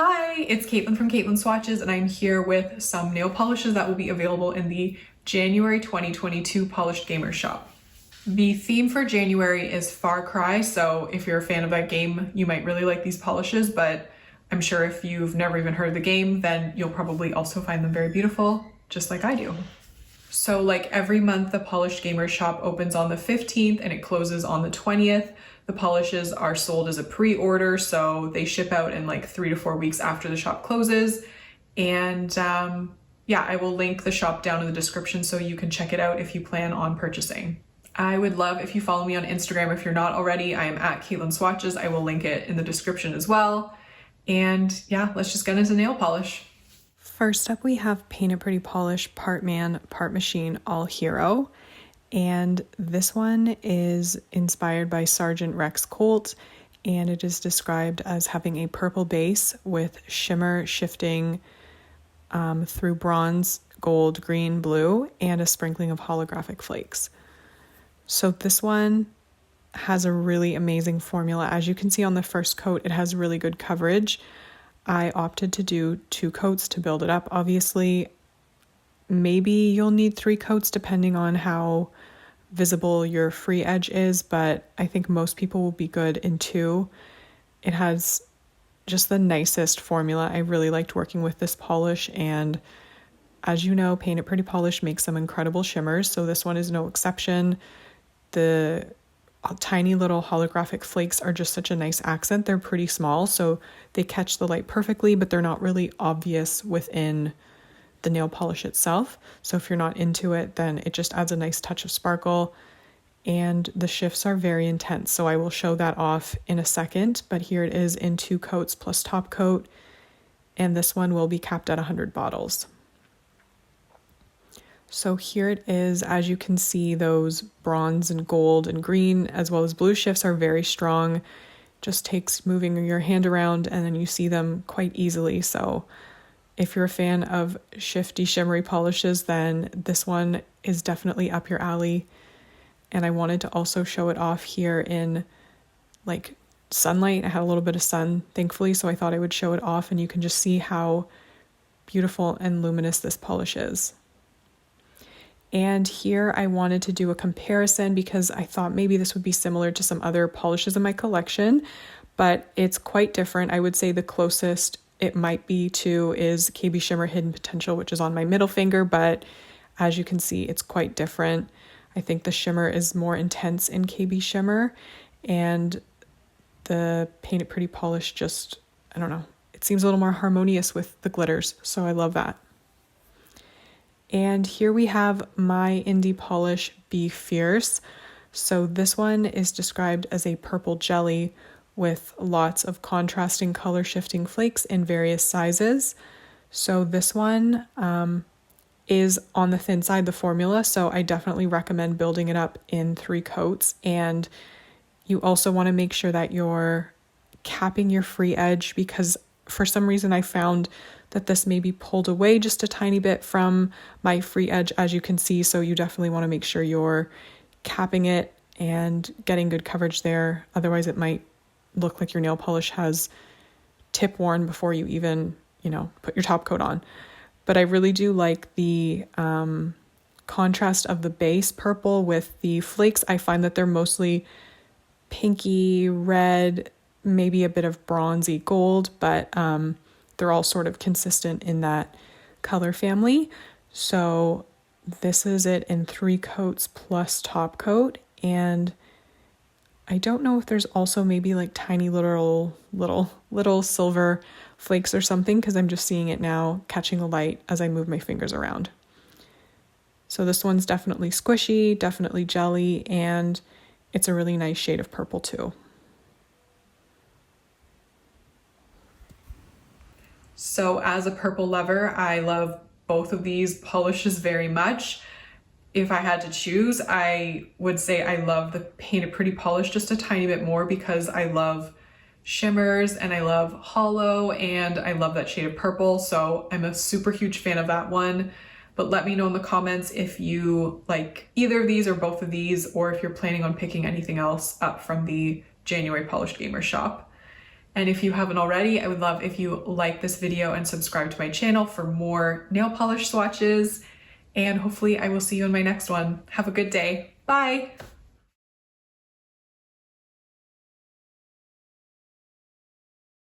Hi, it's Caitlin from Caitlin Swatches, and I'm here with some nail polishes that will be available in the January 2022 Polished Gamer shop. The theme for January is Far Cry, so if you're a fan of that game, you might really like these polishes, but I'm sure if you've never even heard of the game, then you'll probably also find them very beautiful, just like I do. So like every month, the Polished Gamer shop opens on the 15th and it closes on the 20th. The polishes are sold as a pre-order, so they ship out in like 3 to 4 weeks after the shop closes. And yeah, I will link the shop down in the description so you can check it out if you plan on purchasing. I would love if you follow me on Instagram if you're not already. I am at Caitlin Swatches. I will link it in the description as well. And yeah, let's just get into nail polish. First up, we have Paint It Pretty Polish Part Man, Part Machine, All Hero. And this one is inspired by Sergeant Rex Colt, and it is described as having a purple base with shimmer shifting through bronze, gold, green, blue, and a sprinkling of holographic flakes. So this one has a really amazing formula. As you can see on the first coat, it has really good coverage. I opted to do 2 coats to build it up. Obviously, maybe you'll need 3 coats depending on how visible your free edge is, but I think most people will be good in 2. It has just the nicest formula. I really liked working with this polish, and as you know, Paint It Pretty Polish makes some incredible shimmers, so this one is no exception. The tiny little holographic flakes are just such a nice accent. They're pretty small, so they catch the light perfectly, but they're not really obvious within the nail polish itself. So if you're not into it, then it just adds a nice touch of sparkle, and the shifts are very intense. So I will show that off in a second, but here it is in 2 coats plus top coat, and this one will be capped at 100 bottles. So here it is. As you can see, those bronze and gold and green as well as blue shifts are very strong. Just takes moving your hand around and then you see them quite easily. So if you're a fan of shifty, shimmery polishes, then this one is definitely up your alley. And I wanted to also show it off here in like sunlight. I had a little bit of sun, thankfully, so I thought I would show it off, and you can just see how beautiful and luminous this polish is. And here I wanted to do a comparison because I thought maybe this would be similar to some other polishes in my collection, but it's quite different. I would say the closest it might be to is KB Shimmer Hidden Potential, which is on my middle finger, but as you can see, it's quite different. I think the shimmer is more intense in KB Shimmer, and the Paint It Pretty polish just, I don't know, it seems a little more harmonious with the glitters, so I love that. And here we have my indie polish, Be Fierce. So this one is described as a purple jelly with lots of contrasting color shifting flakes in various sizes. So this one is on the thin side, the formula, so I definitely recommend building it up in 3 coats. And you also want to make sure that you're capping your free edge, because for some reason I found that this may be pulled away just a tiny bit from my free edge, as you can see. So you definitely want to make sure you're capping it and getting good coverage there. Otherwise it might look like your nail polish has tip worn before you even, put your top coat on. But I really do like the contrast of the base purple with the flakes. I find that they're mostly pinky red, maybe a bit of bronzy gold, but they're all sort of consistent in that color family. So this is it in 3 coats plus top coat, and I don't know if there's also maybe like tiny little silver flakes or something, because I'm just seeing it now catching the light as I move my fingers around. So this one's definitely squishy, definitely jelly, and it's a really nice shade of purple too. So as a purple lover, I love both of these polishes very much. If I had to choose, I would say I love the Paint It Pretty polish just a tiny bit more because I love shimmers and I love hollow and I love that shade of purple. So I'm a super huge fan of that one. But let me know in the comments if you like either of these or both of these, or if you're planning on picking anything else up from the January Polished Gamer shop. And if you haven't already, I would love if you like this video and subscribe to my channel for more nail polish swatches. And hopefully I will see you in my next one. Have a good day. Bye.